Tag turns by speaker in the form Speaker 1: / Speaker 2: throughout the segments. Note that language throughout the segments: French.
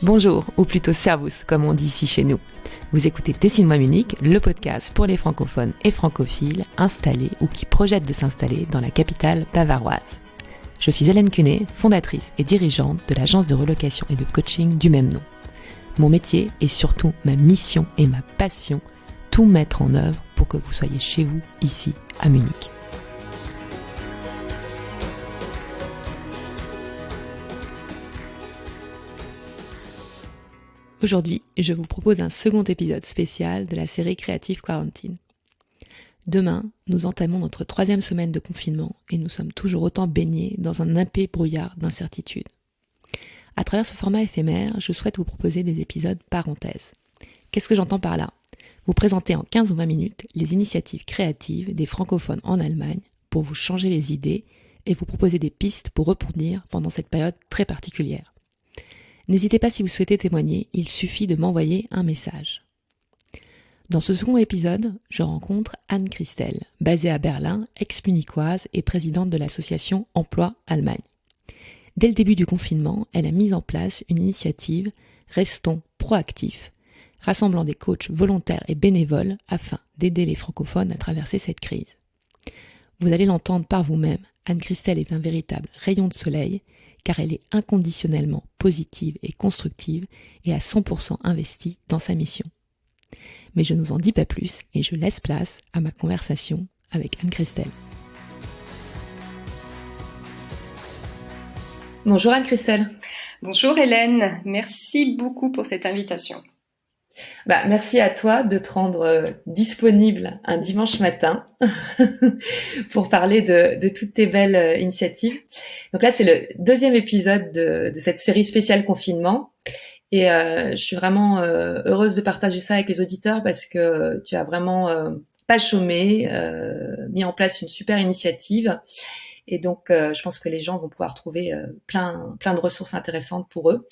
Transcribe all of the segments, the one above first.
Speaker 1: Bonjour, ou plutôt servus, comme on dit ici chez nous. Vous écoutez Dessine-moi Munich, le podcast pour les francophones et francophiles installés ou qui projettent de s'installer dans la capitale bavaroise. Je suis Hélène Cunet, fondatrice et dirigeante de l'agence de relocation et de coaching du même nom. Mon métier est surtout ma mission et ma passion, tout mettre en œuvre pour que vous soyez chez vous, ici, à Munich. Aujourd'hui, je vous propose un second épisode spécial de la série Creative Quarantine. Demain, nous entamons notre 3e semaine de confinement et nous sommes toujours autant baignés dans un épais brouillard d'incertitude. À travers ce format éphémère, je souhaite vous proposer des épisodes parenthèses. Qu'est-ce que j'entends par là ? Vous présenter en 15 ou 20 minutes les initiatives créatives des francophones en Allemagne pour vous changer les idées et vous proposer des pistes pour rebondir pendant cette période très particulière. N'hésitez pas si vous souhaitez témoigner, il suffit de m'envoyer un message. Dans ce second épisode, je rencontre Anne Christel, basée à Berlin, ex-munichoise et présidente de l'association Emploi Allemagne. Dès le début du confinement, elle a mis en place une initiative « Restons proactifs », rassemblant des coachs volontaires et bénévoles afin d'aider les francophones à traverser cette crise. Vous allez l'entendre par vous-même, Anne Christel est un véritable rayon de soleil, car elle est inconditionnellement positive et constructive et à 100% investie dans sa mission. Mais je ne vous en dis pas plus et je laisse place à ma conversation avec Anne Christel. Bonjour Anne Christel.
Speaker 2: Bonjour Hélène, merci beaucoup pour cette invitation.
Speaker 1: Merci à toi de te rendre disponible un dimanche matin pour parler de toutes tes belles initiatives. Donc là, c'est le 2e épisode de cette série spéciale confinement. Et je suis vraiment heureuse de partager ça avec les auditeurs parce que tu as vraiment pas chômé, mis en place une super initiative. Et donc, je pense que les gens vont pouvoir trouver plein de ressources intéressantes pour eux.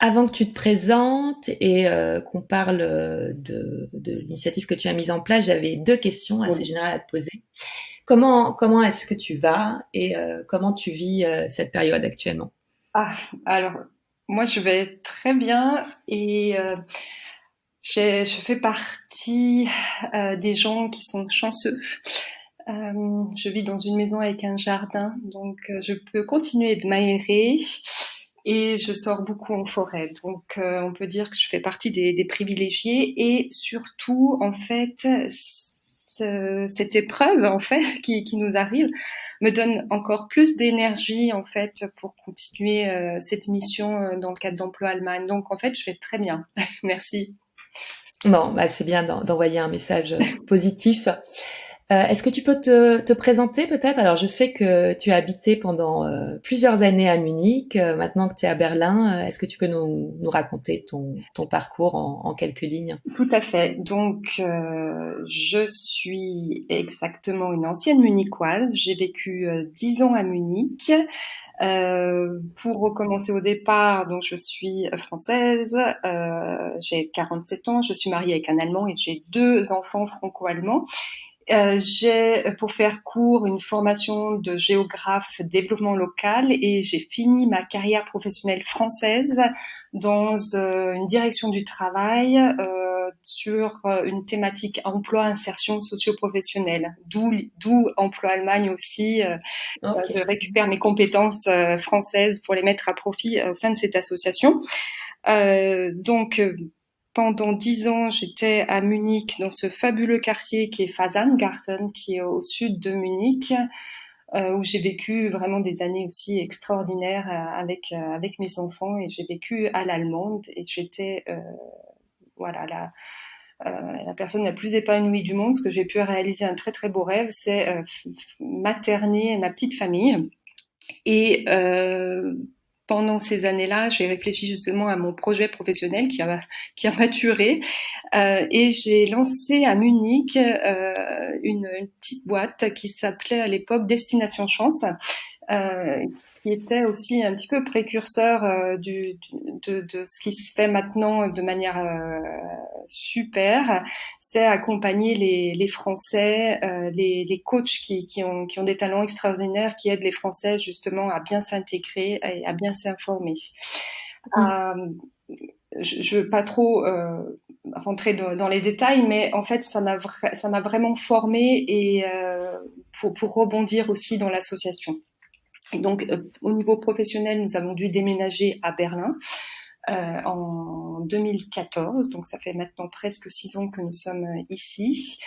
Speaker 1: Avant que tu te présentes et qu'on parle de l'initiative que tu as mise en place, j'avais 2 questions assez générales à te poser. Comment est-ce que tu vas et comment tu vis cette période actuellement ?
Speaker 2: Alors, moi je vais très bien et je fais partie des gens qui sont chanceux. Je vis dans une maison avec un jardin, donc je peux continuer de m'aérer. Et je sors beaucoup en forêt, donc on peut dire que je fais partie des privilégiés. Et surtout, en fait, cette épreuve, en fait, qui nous arrive, me donne encore plus d'énergie, en fait, pour continuer cette mission dans le cadre d'Emploi Allemagne. Donc, en fait, je vais très bien. Merci.
Speaker 1: Bon, c'est bien d'envoyer un message positif. Est-ce que tu peux te présenter peut-être ? Alors, je sais que tu as habité pendant plusieurs années à Munich. Maintenant que tu es à Berlin, est-ce que tu peux nous raconter ton parcours en quelques lignes ?
Speaker 2: Tout à fait. Donc, je suis exactement une ancienne munichoise. J'ai vécu 10 ans à Munich. Pour recommencer au départ, donc je suis française, j'ai 47 ans, je suis mariée avec un Allemand et j'ai 2 enfants franco-allemands. J'ai, pour faire court, une formation de géographe développement local et j'ai fini ma carrière professionnelle française dans une direction du travail sur une thématique emploi, insertion socio-professionnelle, d'où Emploi Allemagne aussi.
Speaker 1: Okay.
Speaker 2: Je récupère mes compétences françaises pour les mettre à profit au sein de cette association. Donc, pendant 10 ans, j'étais à Munich, dans ce fabuleux quartier qui est Fasangarten, qui est au sud de Munich, où j'ai vécu vraiment des années aussi extraordinaires avec mes enfants, et j'ai vécu à l'allemande, et j'étais la personne la plus épanouie du monde. Ce que j'ai pu réaliser, un très très beau rêve, c'est materner ma petite famille. Et pendant ces années-là, j'ai réfléchi justement à mon projet professionnel qui a maturé, et j'ai lancé à Munich une petite boîte qui s'appelait à l'époque Destination Chance, qui était aussi un petit peu précurseur de ce qui se fait maintenant de manière super. C'est accompagner les Français, les coachs qui ont des talents extraordinaires, qui aident les Français justement à bien s'intégrer et à bien s'informer. Je veux pas trop rentrer dans les détails, mais en fait, ça m'a vraiment formée et pour rebondir aussi dans l'association. Et donc, au niveau professionnel, nous avons dû déménager à Berlin en 2014. Donc, ça fait maintenant presque 6 ans que nous sommes ici.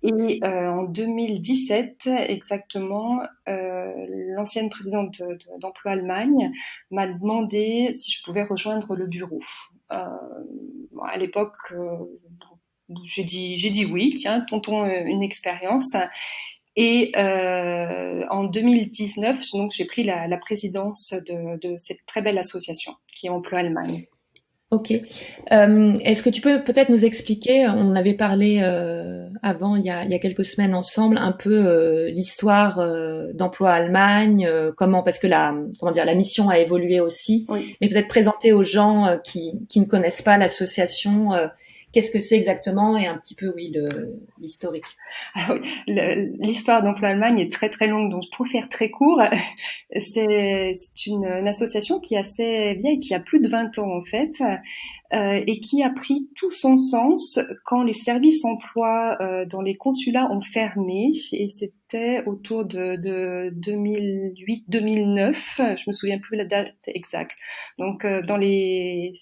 Speaker 2: Et en 2017, exactement, l'ancienne présidente d'Emploi Allemagne m'a demandé si je pouvais rejoindre le bureau. À l'époque, j'ai dit oui, tiens, tentons une expérience. Et en 2019, donc j'ai pris la présidence de cette très belle association qui est Emploi Allemagne.
Speaker 1: Ok. Est-ce que tu peux peut-être nous expliquer, on avait parlé avant, il y a quelques semaines ensemble, un peu l'histoire d'Emploi Allemagne, comment, parce que comment dire, la mission a évolué aussi,
Speaker 2: Oui.
Speaker 1: mais peut-être présenter aux gens qui ne connaissent pas l'association, qu'est-ce que c'est exactement et un petit peu, oui, l'historique.
Speaker 2: Alors, l'histoire d'Emploi Allemagne est très très longue, donc pour faire très court, c'est une association qui est assez vieille, qui a plus de 20 ans en fait, et qui a pris tout son sens quand les services emploi dans les consulats ont fermé, et c'était autour de 2008-2009, je me souviens plus la date exacte. Donc dans les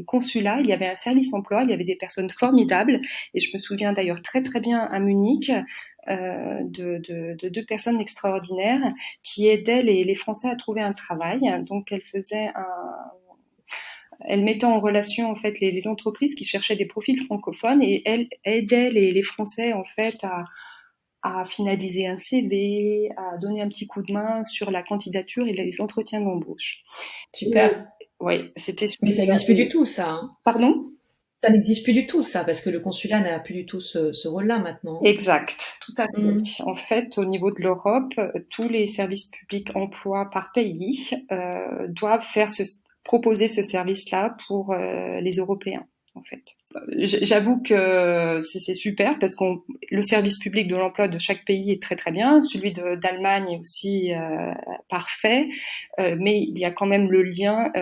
Speaker 2: consulats, il y avait un service emploi, il y avait des personnes formidables, et je me souviens d'ailleurs très très bien à Munich de deux personnes extraordinaires qui aidaient les Français à trouver un travail. Donc elle mettait en relation en fait les entreprises qui cherchaient des profils francophones, et elle aidait les Français en fait à finaliser un CV, à donner un petit coup de main sur la candidature et les entretiens d'embauche.
Speaker 1: Super.
Speaker 2: Oui, c'était
Speaker 1: Mais ça
Speaker 2: super.
Speaker 1: n'existe plus du tout, ça, hein.
Speaker 2: Pardon?
Speaker 1: Ça n'existe plus du tout, ça, parce que le consulat n'a plus du tout ce rôle-là maintenant.
Speaker 2: Exact, tout à
Speaker 1: Mm.
Speaker 2: fait. En fait, au niveau de l'Europe, tous les services publics emploi par pays doivent proposer ce service-là pour les Européens, en fait. J'avoue que c'est super parce que le service public de l'emploi de chaque pays est très très bien, celui d'Allemagne est aussi parfait, mais il y a quand même le lien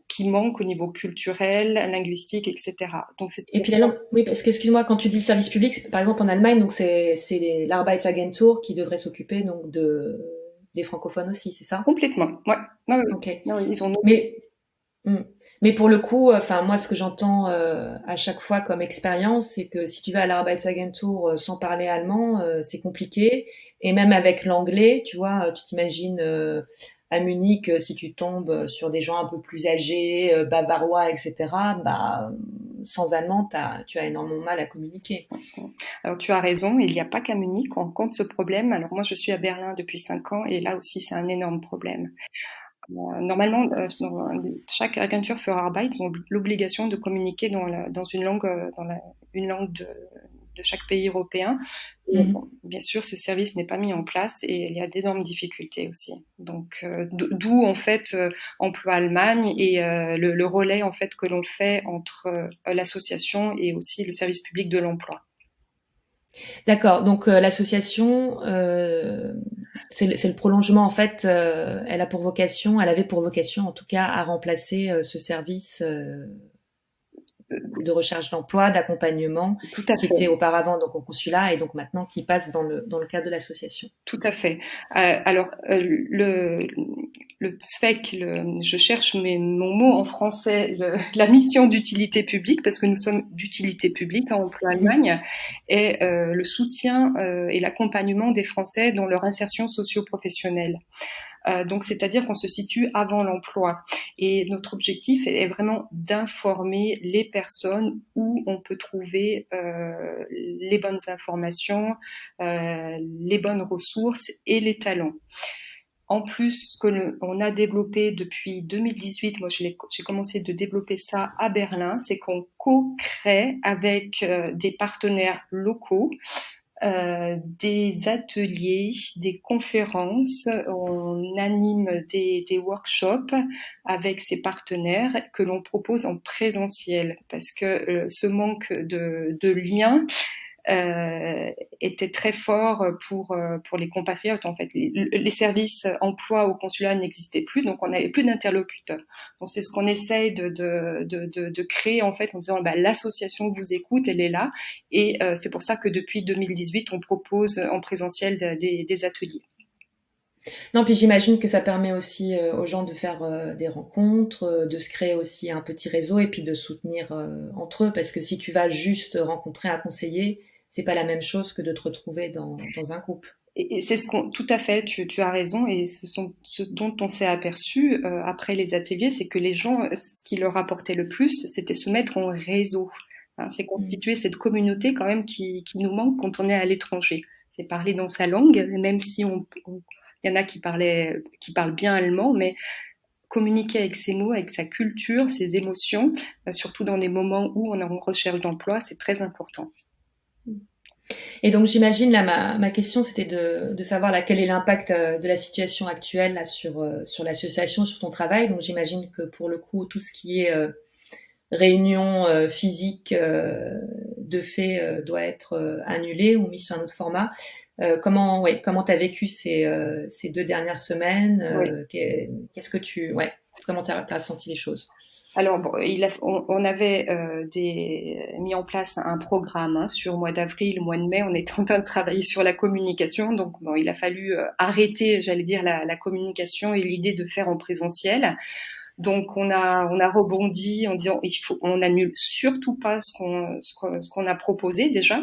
Speaker 2: qui manque au niveau culturel, linguistique, etc. Donc c'est
Speaker 1: Et puis la langue, oui, parce que excuse-moi, quand tu dis le service public, par exemple en Allemagne, donc c'est l'Arbeitsagentur qui devrait s'occuper donc des francophones aussi, c'est ça?
Speaker 2: complètement. Ouais. Ouais, ouais.
Speaker 1: Ok.
Speaker 2: Ouais, ils ont
Speaker 1: Mais hmm. Mais pour le coup, enfin moi ce que j'entends à chaque fois comme expérience, c'est que si tu vas à l'Arbeitsagentur sans parler allemand, c'est compliqué. Et même avec l'anglais, tu vois, tu t'imagines à Munich, si tu tombes sur des gens un peu plus âgés, bavarois, etc. Bah sans allemand, tu as énormément mal à communiquer.
Speaker 2: Alors tu as raison, il n'y a pas qu'à Munich qu'on rencontre ce problème. Alors moi je suis à Berlin depuis 5 ans et là aussi c'est un énorme problème. Normalement, chaque agentur für Arbeit, ils ont l'obligation de communiquer dans une langue, une langue de chaque pays européen. Et
Speaker 1: Mhm.
Speaker 2: bon, bien sûr, ce service n'est pas mis en place et il y a d'énormes difficultés aussi. Donc, d'où en fait Emploi Allemagne et le relais en fait que l'on fait entre l'association et aussi le service public de l'emploi.
Speaker 1: D'accord. Donc l'association, c'est le prolongement en fait. Elle avait pour vocation en tout cas à remplacer ce service de recherche d'emploi, d'accompagnement,
Speaker 2: Tout à
Speaker 1: qui
Speaker 2: fait.
Speaker 1: était auparavant donc au consulat et donc maintenant qui passe dans le cadre de l'association.
Speaker 2: Tout à fait. Alors, le SFEC, je cherche mon mot en français, la mission d'utilité publique, parce que nous sommes d'utilité publique en Emploi
Speaker 1: Mhm.
Speaker 2: Allemagne, est le soutien et l'accompagnement des Français dans leur insertion socio-professionnelle. Donc, c'est-à-dire qu'on se situe avant l'emploi. Et notre objectif est vraiment d'informer les personnes où on peut trouver les bonnes informations, les bonnes ressources et les talents. En plus, ce que on a développé depuis 2018, moi j'ai commencé de développer ça à Berlin, c'est qu'on co-crée avec des partenaires locaux des ateliers, des conférences, on anime des workshops avec ces partenaires que l'on propose en présentiel parce que ce manque de lien était très fort pour les compatriotes. En fait, les services emploi au consulat n'existaient plus, donc on n'avait plus d'interlocuteurs. Donc c'est ce qu'on essaye de créer en fait en disant l'association vous écoute, elle est là, et c'est pour ça que depuis 2018 on propose en présentiel des ateliers.
Speaker 1: Non, puis j'imagine que ça permet aussi aux gens de faire des rencontres, de se créer aussi un petit réseau et puis de soutenir entre eux. Parce que si tu vas juste rencontrer un conseiller, c'est pas la même chose que de te retrouver dans un groupe.
Speaker 2: Et c'est tout à fait, tu as raison, et ce dont on s'est aperçu après les ateliers, c'est que les gens, ce qui leur apportait le plus, c'était se mettre en réseau. Hein, c'est constituer cette communauté quand même qui nous manque quand on est à l'étranger. C'est parler dans sa langue, même si il y en a qui parlent bien allemand, mais communiquer avec ses mots, avec sa culture, ses émotions, surtout dans des moments où on est en recherche d'emploi, c'est très important.
Speaker 1: Et donc j'imagine, là, ma question, c'était de savoir là, quel est l'impact de la situation actuelle là, sur l'association, sur ton travail. Donc j'imagine que pour le coup, tout ce qui est réunion physique de fait doit être annulé ou mis sur un autre format. Comment t'as vécu ces 2 dernières semaines
Speaker 2: Oui.
Speaker 1: Qu'est-ce que comment t'as senti les choses?
Speaker 2: Alors, bon, on avait mis en place un programme sur le mois d'avril, le mois de mai. On était en train de travailler sur la communication, donc bon, il a fallu arrêter, j'allais dire, la communication et l'idée de faire en présentiel. Donc, on a rebondi en disant, on n'annule surtout pas ce qu'on a proposé déjà.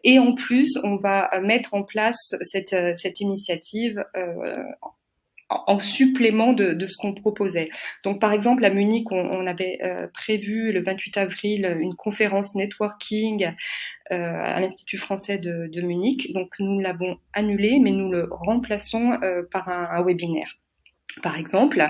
Speaker 2: Et en plus, on va mettre en place cette initiative en supplément de ce qu'on proposait. Donc, par exemple, à Munich, on avait prévu le 28 avril une conférence networking à l'Institut français de Munich. Donc, nous l'avons annulé, mais nous le remplaçons par un webinaire. Par exemple,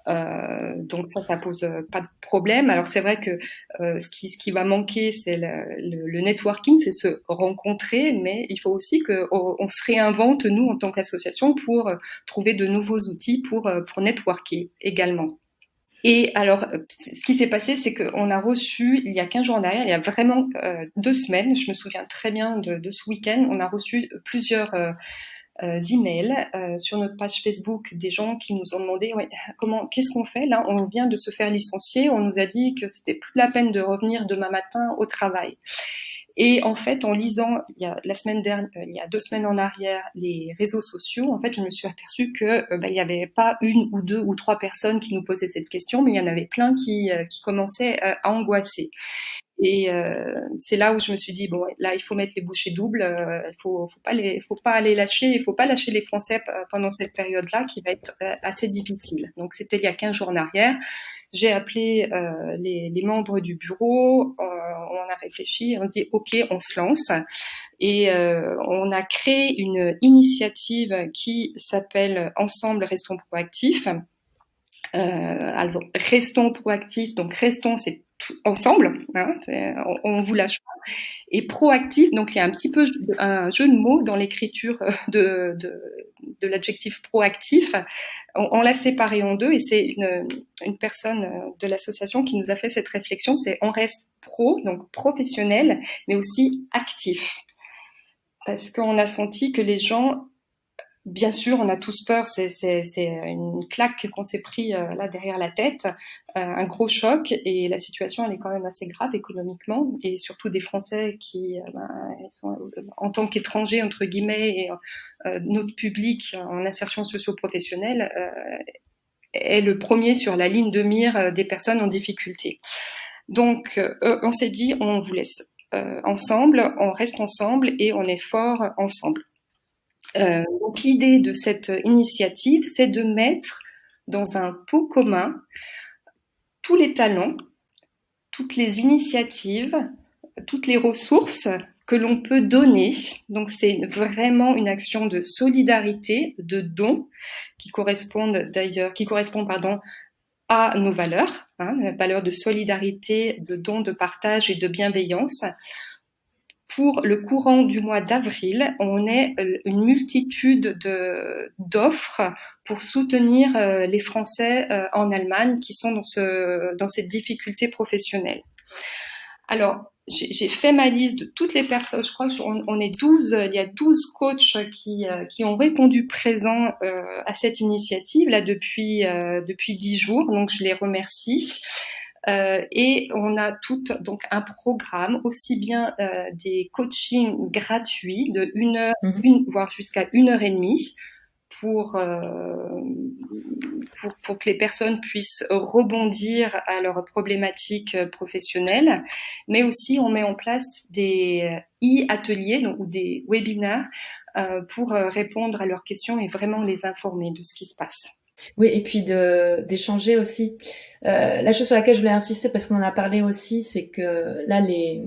Speaker 2: donc ça pose pas de problème. Alors c'est vrai que ce qui va manquer, c'est le networking, c'est se rencontrer, mais il faut aussi qu'on se réinvente nous en tant qu'association pour trouver de nouveaux outils pour networker également. Et alors, ce qui s'est passé, c'est qu'on a reçu, il y a 15 jours en arrière, il y a vraiment 2 semaines, je me souviens très bien de ce week-end, on a reçu plusieurs emails sur notre page Facebook, des gens qui nous ont demandé qu'est-ce qu'on fait là, on vient de se faire licencier, on nous a dit que c'était plus la peine de revenir demain matin au travail. Et en fait, en lisant il y a 2 semaines en arrière les réseaux sociaux, en fait, je me suis aperçue que il y avait pas une ou deux ou trois personnes qui nous posaient cette question, mais il y en avait plein qui commençaient à angoisser. Et c'est là où je me suis dit bon, là il faut mettre les bouchées doubles, faut pas aller lâcher, il faut pas lâcher les Français pendant cette période-là qui va être assez difficile. Donc c'était il y a 15 jours en arrière. J'ai appelé les membres du bureau, on a réfléchi, on s'est dit ok, on se lance. Et on a créé une initiative qui s'appelle Ensemble restons proactifs. Alors, restons proactifs, donc restons, c'est tout ensemble, hein, on vous lâche pas. Et proactif, donc il y a un petit peu un jeu de mots dans l'écriture de l'adjectif proactif. On l'a séparé en deux, et c'est une personne de l'association qui nous a fait cette réflexion, c'est on reste pro, donc professionnel, mais aussi actif. Parce qu'on a senti que les gens, bien sûr, on a tous peur, c'est une claque qu'on s'est pris là derrière la tête, un gros choc, et la situation elle est quand même assez grave économiquement, et surtout des Français qui ils sont en tant qu'étrangers entre guillemets, et notre public en insertion socio-professionnelle est le premier sur la ligne de mire des personnes en difficulté. Donc on s'est dit on vous laisse ensemble, on reste ensemble et on est fort ensemble. Donc l'idée de cette initiative, c'est de mettre dans un pot commun tous les talents, toutes les initiatives, toutes les ressources que l'on peut donner. Donc c'est vraiment une action de solidarité, de don, qui correspondent à nos valeurs, valeurs de solidarité, de don, de partage et de bienveillance. Pour le courant du mois d'avril, on est une multitude d'offres pour soutenir les Français en Allemagne qui sont dans cette difficulté professionnelle. Alors, j'ai fait ma liste de toutes les personnes. Je crois qu'on est 12. Il y a 12 coachs qui ont répondu présents à cette initiative là depuis 10 jours. Donc je les remercie. Et on a tout donc un programme aussi bien des coachings gratuits de 1 heure, voire jusqu'à 1 heure et demie pour, pour que les personnes puissent rebondir à leurs problématiques professionnelles, mais aussi on met en place des e-ateliers ou des webinaires pour répondre à leurs questions et vraiment les informer de ce qui se passe.
Speaker 1: Oui, et puis d'échanger aussi. La chose sur laquelle je voulais insister, parce qu'on en a parlé aussi, c'est que là, les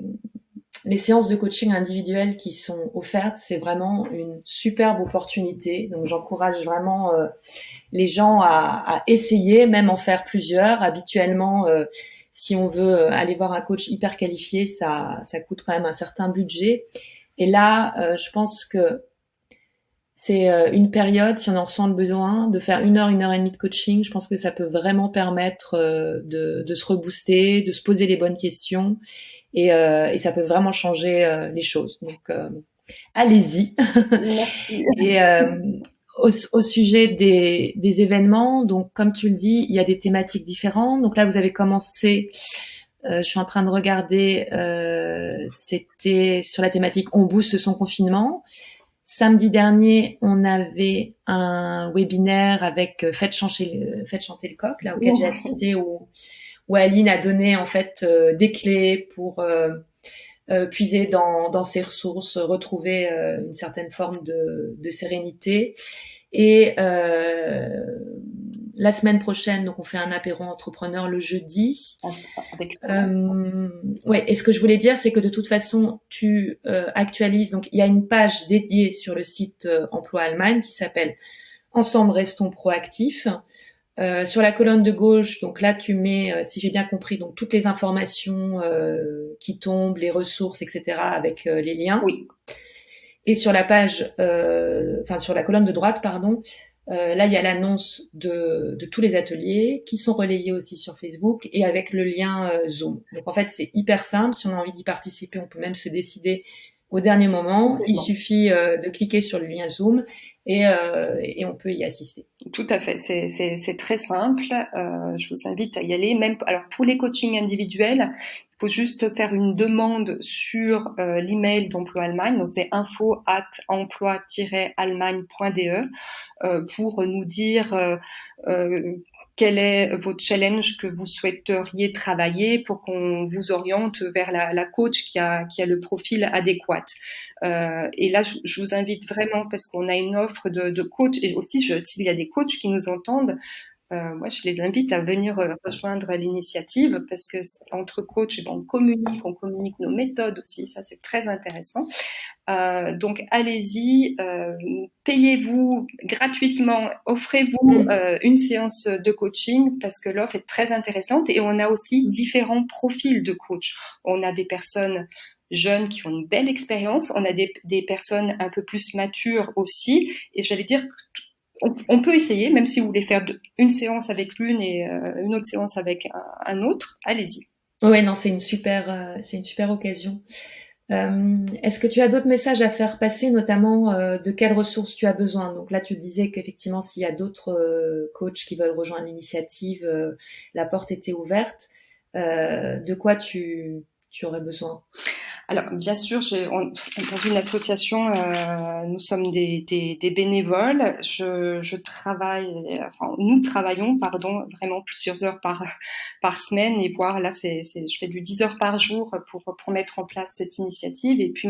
Speaker 1: séances de coaching individuelles qui sont offertes, c'est vraiment une superbe opportunité. Donc, j'encourage vraiment les gens à essayer, même en faire plusieurs. Habituellement, si on veut aller voir un coach hyper qualifié, ça coûte quand même un certain budget. Et là, je pense que c'est une période, si on en ressent le besoin, de faire 1 heure et demie de coaching. Je pense que ça peut vraiment permettre de se rebooster, de se poser les bonnes questions, et ça peut vraiment changer les choses. Donc, allez-y.
Speaker 2: Merci.
Speaker 1: Et au sujet des événements, donc comme tu le dis, il y a des thématiques différentes. Donc là, vous avez commencé. Je suis en train de regarder. C'était sur la thématique "On booste son confinement". Samedi dernier, on avait un webinaire avec Faites chanter le coq, là, auquel j'ai assisté, où Aline a donné en fait des clés pour puiser dans ses ressources, retrouver une certaine forme de sérénité. Et la semaine prochaine, donc on fait un apéro entrepreneur le jeudi. Ouais. Et ce que je voulais dire, c'est que de toute façon, tu actualises. Donc il y a une page dédiée sur le site Emploi Allemagne qui s'appelle Ensemble restons proactifs. Sur la colonne de gauche, donc là tu mets, si j'ai bien compris, donc toutes les informations qui tombent, les ressources, etc., avec les liens.
Speaker 2: Oui.
Speaker 1: Et sur la page, sur la colonne de droite, pardon, là il y a l'annonce de tous les ateliers qui sont relayés aussi sur Facebook et avec le lien Zoom. Donc en fait c'est hyper simple. Si on a envie d'y participer, on peut même se décider au dernier moment. Il suffit de cliquer sur le lien Zoom et on peut y assister.
Speaker 2: Tout à fait, c'est très simple. Je vous invite à y aller. Même alors pour les coachings individuels, il faut juste faire une demande sur l'email d'Emploi Allemagne. Donc c'est info@emploi-allemagne.de pour nous dire quel est votre challenge que vous souhaiteriez travailler pour qu'on vous oriente vers la coach qui a le profil adéquat. Et là, je vous invite vraiment, parce qu'on a une offre de coach, et aussi s'il y a des coachs qui nous entendent, moi je les invite à venir rejoindre l'initiative, parce que entre coachs, on communique nos méthodes aussi, ça c'est très intéressant. Donc allez-y, payez-vous gratuitement, offrez-vous une séance de coaching, parce que l'offre est très intéressante, et on a aussi différents profils de coach. On a des personnes jeunes qui ont une belle expérience, on a des personnes un peu plus matures aussi, et j'allais dire on peut essayer, même si vous voulez faire une séance avec l'une et une autre séance avec un autre, allez-y.
Speaker 1: Ouais, non, c'est une super occasion. Est-ce que tu as d'autres messages à faire passer, notamment de quelles ressources tu as besoin? Donc là, tu disais qu'effectivement, s'il y a d'autres coachs qui veulent rejoindre l'initiative, la porte était ouverte. De quoi tu aurais besoin?
Speaker 2: Alors, bien sûr, dans une association, nous sommes des bénévoles. Nous travaillons, pardon, vraiment plusieurs heures par semaine, et voire là, je fais du 10 heures par jour pour mettre en place cette initiative. Et puis,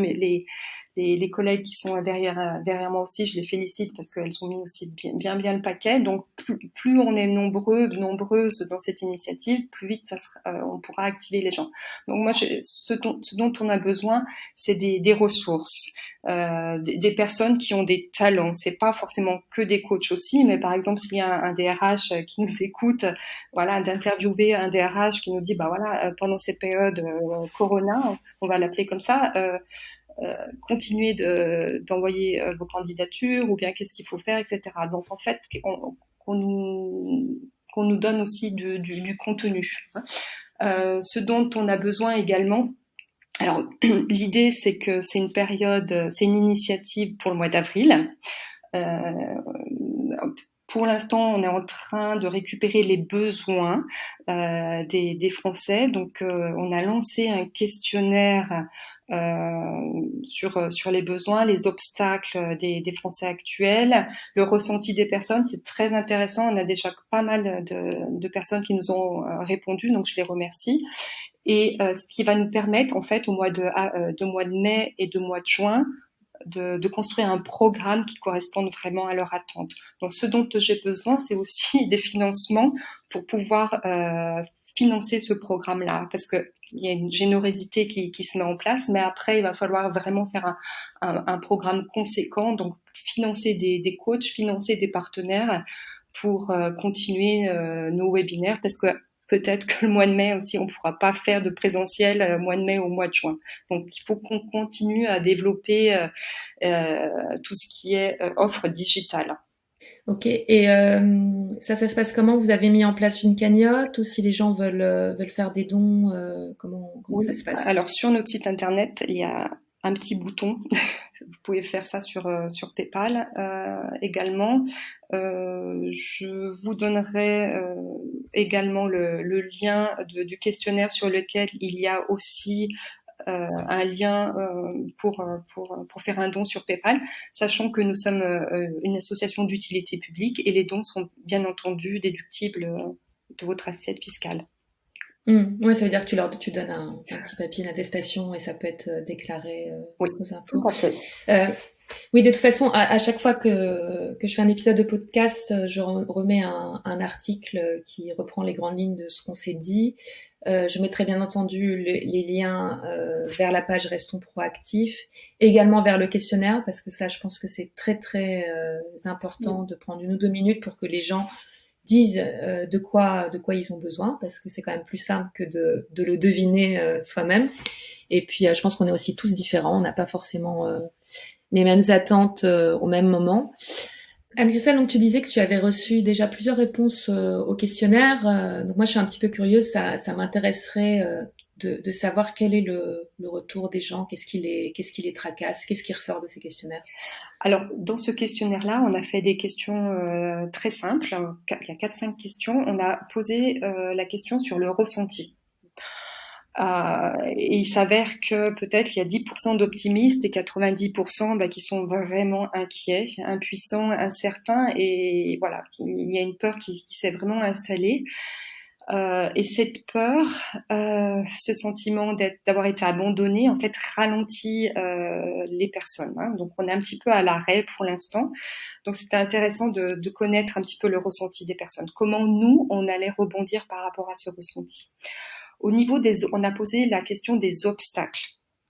Speaker 2: les collègues qui sont derrière moi aussi, je les félicite parce qu'elles ont mis aussi bien le paquet. Donc, plus on est nombreuses dans cette initiative, plus vite on pourra activer les gens. Donc moi, ce dont on a besoin, c'est des ressources, des personnes qui ont des talents. C'est pas forcément que des coachs aussi, mais par exemple, s'il y a un DRH qui nous écoute, voilà, d'interviewer un DRH qui nous dit, bah voilà, pendant cette période Corona, on va l'appeler comme ça. Continuer d'envoyer vos candidatures, ou bien qu'est-ce qu'il faut faire, etc. Donc en fait, qu'on nous donne aussi du contenu. Ce dont on a besoin également, Alors, l'idée, c'est que c'est une période, c'est une initiative pour le mois d'avril. Euh, pour l'instant, on est en train de récupérer les besoins des Français. Donc, on a lancé un questionnaire sur les besoins, les obstacles des Français actuels, le ressenti des personnes. C'est très intéressant. On a déjà pas mal de personnes qui nous ont répondu, donc je les remercie. Et ce qui va nous permettre, en fait, au mois de mai et de mois de juin, de construire un programme qui corresponde vraiment à leur attente. Donc, ce dont j'ai besoin, c'est aussi des financements pour pouvoir financer ce programme-là, parce que il y a une générosité qui se met en place, mais après, il va falloir vraiment faire un programme conséquent, donc financer des coachs, financer des partenaires pour continuer nos webinaires, parce que peut-être que le mois de mai aussi, on ne pourra pas faire de présentiel mois de mai au mois de juin. Donc, il faut qu'on continue à développer tout ce qui est offre digitale.
Speaker 1: Ok, et ça se passe comment? Vous avez mis en place une cagnotte ou si les gens veulent faire des dons, comment ça
Speaker 2: Oui,
Speaker 1: se passe?
Speaker 2: alors sur notre site internet, il y a un petit bouton. Vous pouvez faire ça sur PayPal également. Je vous donnerai également le lien du questionnaire sur lequel il y a aussi un lien pour faire un don sur PayPal, sachant que nous sommes une association d'utilité publique et les dons sont bien entendu déductibles de votre assiette fiscale.
Speaker 1: Ouais, ça veut dire que tu donnes un petit papier, une attestation et ça peut être déclaré
Speaker 2: Oui,
Speaker 1: aux
Speaker 2: tout
Speaker 1: impôts.
Speaker 2: à fait.
Speaker 1: Euh, oui, de toute façon, à chaque fois que je fais un épisode de podcast, je remets un article qui reprend les grandes lignes de ce qu'on s'est dit. Je mettrai bien entendu les liens vers la page Restons proactifs, également vers le questionnaire, parce que ça, je pense que c'est très très important de prendre 1 ou 2 minutes pour que les gens disent de quoi ils ont besoin, parce que c'est quand même plus simple que de le deviner soi-même. Et puis, je pense qu'on est aussi tous différents, on n'a pas forcément les mêmes attentes au même moment. Anne-Christelle, donc tu disais que tu avais reçu déjà plusieurs réponses au questionnaire. Donc moi, je suis un petit peu curieuse, ça m'intéresserait de savoir quel est le retour des gens, qu'est-ce qui les tracasse, qu'est-ce qui ressort de ces questionnaires.
Speaker 2: Alors, dans ce questionnaire-là, on a fait des questions très simples. Il y a 4-5 questions. On a posé la question sur le ressenti. Et il s'avère que peut-être il y a 10% d'optimistes et 90% qui sont vraiment inquiets, impuissants, incertains. Et voilà, il y a une peur qui s'est vraiment installée. Et cette peur, ce sentiment d'avoir été abandonné, en fait, ralentit les personnes. Hein. Donc, on est un petit peu à l'arrêt pour l'instant. Donc, c'était intéressant de connaître un petit peu le ressenti des personnes. Comment nous, on allait rebondir par rapport à ce ressenti. Au niveau on a posé la question des obstacles.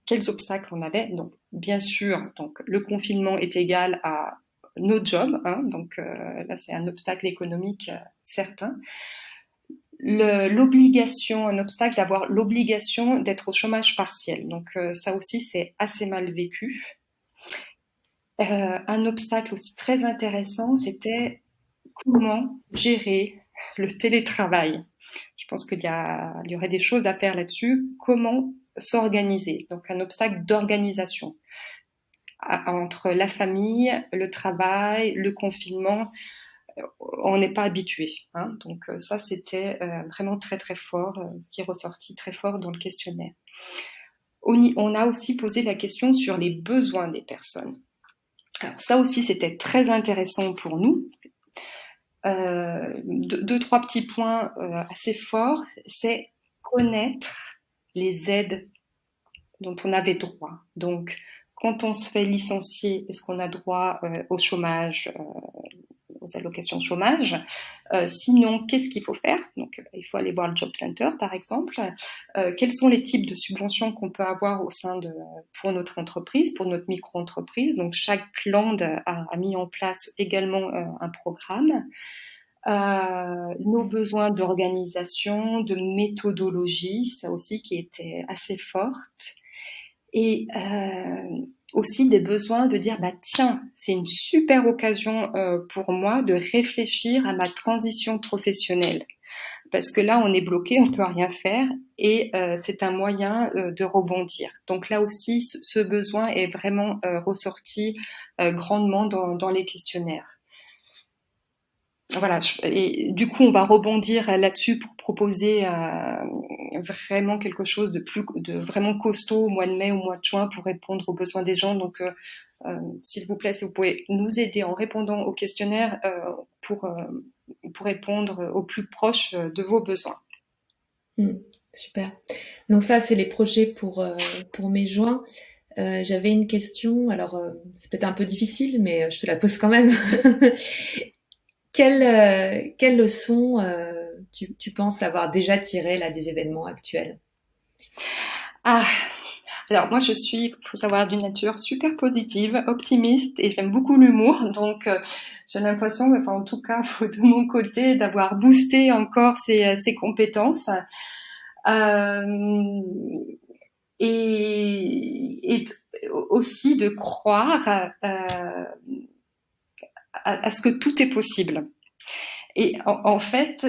Speaker 2: Quels obstacles on avait? Donc, bien sûr, donc le confinement est égal à nos jobs. Hein. Donc, là, c'est un obstacle économique certain. L'obligation, un obstacle d'avoir l'obligation d'être au chômage partiel. Donc ça aussi c'est assez mal vécu. Un obstacle aussi très intéressant, c'était comment gérer le télétravail. Je pense qu'il y aurait des choses à faire là-dessus. Comment s'organiser? Donc un obstacle d'organisation entre la famille, le travail, le confinement. On n'est pas habitué. Hein. Donc ça, c'était vraiment très très fort, ce qui est ressorti très fort dans le questionnaire. On a aussi posé la question sur les besoins des personnes. Alors ça aussi, c'était très intéressant pour nous. Deux, trois petits points assez forts, c'est connaître les aides dont on avait droit. Donc, quand on se fait licencier, est-ce qu'on a droit au chômage, aux allocations de chômage. Sinon, qu'est-ce qu'il faut faire? Donc, il faut aller voir le Job Center, par exemple. Quels sont les types de subventions qu'on peut avoir pour notre entreprise, pour notre micro-entreprise? Donc, chaque land a mis en place également un programme. Nos besoins d'organisation, de méthodologie, ça aussi qui était assez forte. Et aussi des besoins de dire, tiens, c'est une super occasion pour moi de réfléchir à ma transition professionnelle. parce que là, on est bloqué, on peut rien faire, et c'est un moyen de rebondir. Donc là aussi, ce besoin est vraiment ressorti grandement dans les questionnaires. Voilà, et du coup, on va rebondir là-dessus pour proposer vraiment quelque chose de vraiment costaud au mois de mai, au mois de juin, pour répondre aux besoins des gens. Donc, s'il vous plaît, si vous pouvez nous aider en répondant aux questionnaires pour répondre au plus proche de vos besoins.
Speaker 1: Super. Donc ça, c'est les projets pour mai-juin. J'avais une question, alors c'est peut-être un peu difficile, mais je te la pose quand même. Quelle leçon tu penses avoir déjà tiré là des événements actuels?
Speaker 2: Alors moi je suis, faut savoir, d'une nature super positive, optimiste, et j'aime beaucoup l'humour. Donc j'ai l'impression, enfin en tout cas de mon côté, d'avoir boosté encore ces compétences. Euh, et aussi de croire à ce que tout est possible. Et en fait,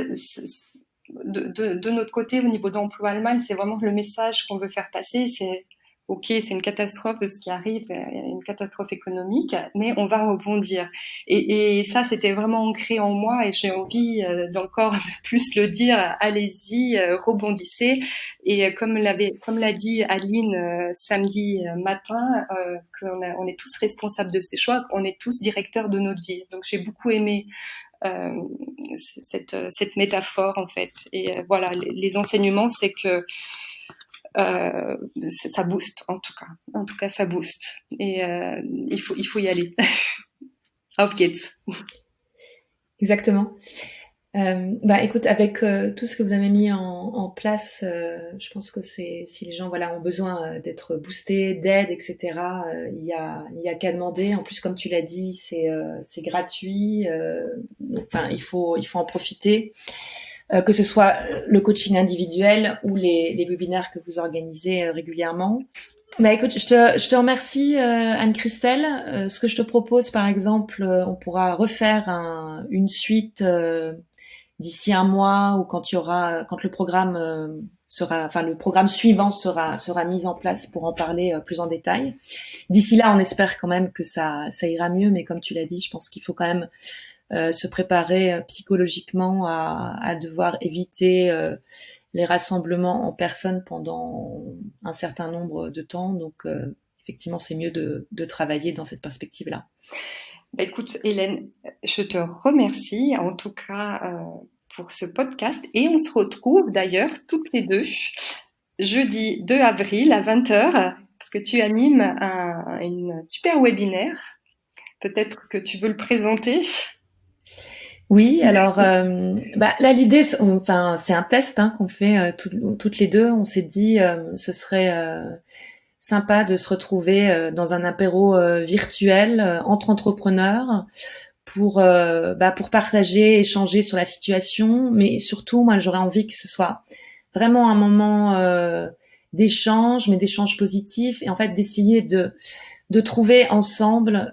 Speaker 2: de notre côté, au niveau d'Emploi Allemagne, c'est vraiment le message qu'on veut faire passer. C'est OK, c'est une catastrophe ce qui arrive, une catastrophe économique, mais on va rebondir. Et ça, c'était vraiment ancré en moi, et j'ai envie d'encore de plus le dire. Allez-y, rebondissez. Et comme l'a dit Aline samedi matin, on est tous responsables de ces choix, qu'on est tous directeurs de notre vie. Donc j'ai beaucoup aimé cette métaphore en fait. Et voilà, les enseignements, c'est que ça booste en tout cas. En tout cas, ça booste. Et il faut y aller. Auf geht's.
Speaker 1: Exactement. Bah écoute, avec tout ce que vous avez mis en place, je pense que si les gens voilà ont besoin d'être boostés, d'aide, etc. Il y a qu'à demander. En plus, comme tu l'as dit, c'est gratuit. Enfin, il faut en profiter. Que ce soit le coaching individuel ou les webinaires que vous organisez régulièrement. Bah écoute, je te remercie Anne-Christelle. Ce que je te propose, par exemple, on pourra refaire une suite d'ici un mois, ou quand le programme le programme suivant sera mis en place pour en parler plus en détail. D'ici là, on espère quand même que ça ira mieux, mais comme tu l'as dit, je pense qu'il faut quand même se préparer psychologiquement à devoir éviter les rassemblements en personne pendant un certain nombre de temps. Donc, effectivement, c'est mieux de travailler dans cette perspective-là.
Speaker 2: Écoute, Hélène, je te remercie en tout cas pour ce podcast, et on se retrouve d'ailleurs toutes les deux jeudi 2 avril à 20h, parce que tu animes une super webinaire. Peut-être que tu veux le présenter.
Speaker 1: Oui, alors là l'idée, enfin c'est un test qu'on fait toutes les deux. On s'est dit ce serait sympa de se retrouver dans un apéro virtuel entre entrepreneurs pour partager, échanger sur la situation, mais surtout moi j'aurais envie que ce soit vraiment un moment d'échange, mais d'échange positif, et en fait d'essayer de trouver ensemble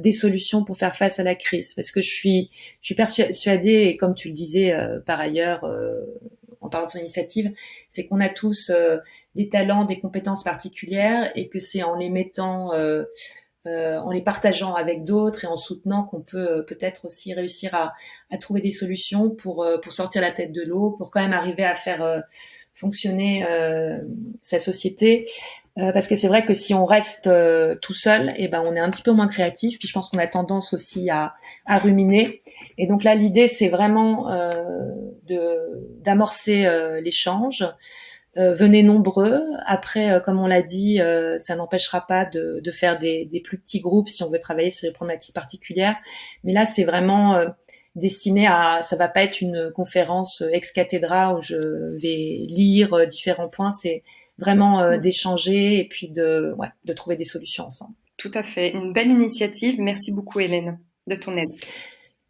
Speaker 1: des solutions pour faire face à la crise, parce que je suis persuadée, et comme tu le disais par ailleurs en parlant de ton initiative, c'est qu'on a tous des talents, des compétences particulières, et que c'est en les mettant en les partageant avec d'autres et en soutenant qu'on peut peut-être aussi réussir à trouver des solutions pour sortir la tête de l'eau, pour quand même arriver à faire fonctionner sa société. Parce que c'est vrai que si on reste tout seul, on est un petit peu moins créatif. Puis je pense qu'on a tendance aussi à ruminer. Et donc là, l'idée, c'est vraiment d'amorcer l'échange. Venez nombreux. Après, comme on l'a dit, ça n'empêchera pas de faire des plus petits groupes si on veut travailler sur des problématiques particulières. Mais là, c'est vraiment destiné ça va pas être une conférence ex cathedra où je vais lire différents points. C'est vraiment d'échanger et puis de trouver des solutions ensemble.
Speaker 2: Tout à fait. Une belle initiative. Merci beaucoup, Hélène, de ton aide.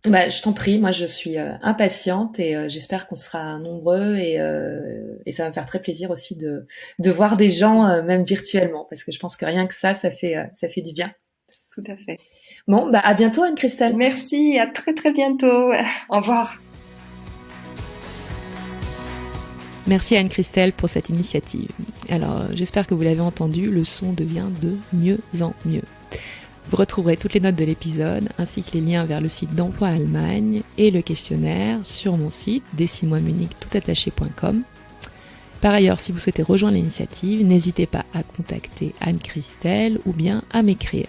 Speaker 1: Je t'en prie, moi je suis impatiente, et j'espère qu'on sera nombreux, et ça va me faire très plaisir aussi de voir des gens même virtuellement, parce que je pense que rien que ça fait du bien.
Speaker 2: Tout à fait.
Speaker 1: Bon, à bientôt Anne-Christelle.
Speaker 2: Merci, à très très bientôt. Au revoir.
Speaker 1: Merci à Anne-Christelle pour cette initiative. Alors, j'espère que vous l'avez entendu, le son devient de mieux en mieux. Vous retrouverez toutes les notes de l'épisode, ainsi que les liens vers le site d'Emploi Allemagne et le questionnaire sur mon site décimoismunique.com. Par ailleurs, si vous souhaitez rejoindre l'initiative, n'hésitez pas à contacter Anne-Christelle ou bien à m'écrire.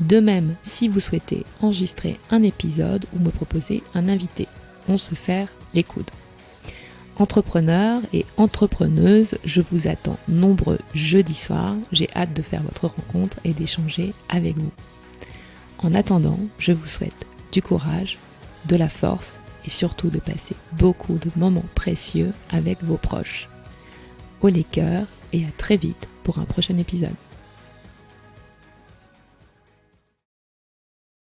Speaker 1: De même, si vous souhaitez enregistrer un épisode ou me proposer un invité, on se serre les coudes. Entrepreneurs et entrepreneuses, je vous attends nombreux jeudi soir. J'ai hâte de faire votre rencontre et d'échanger avec vous. En attendant, je vous souhaite du courage, de la force et surtout de passer beaucoup de moments précieux avec vos proches. Haut les cœurs et à très vite pour un prochain épisode.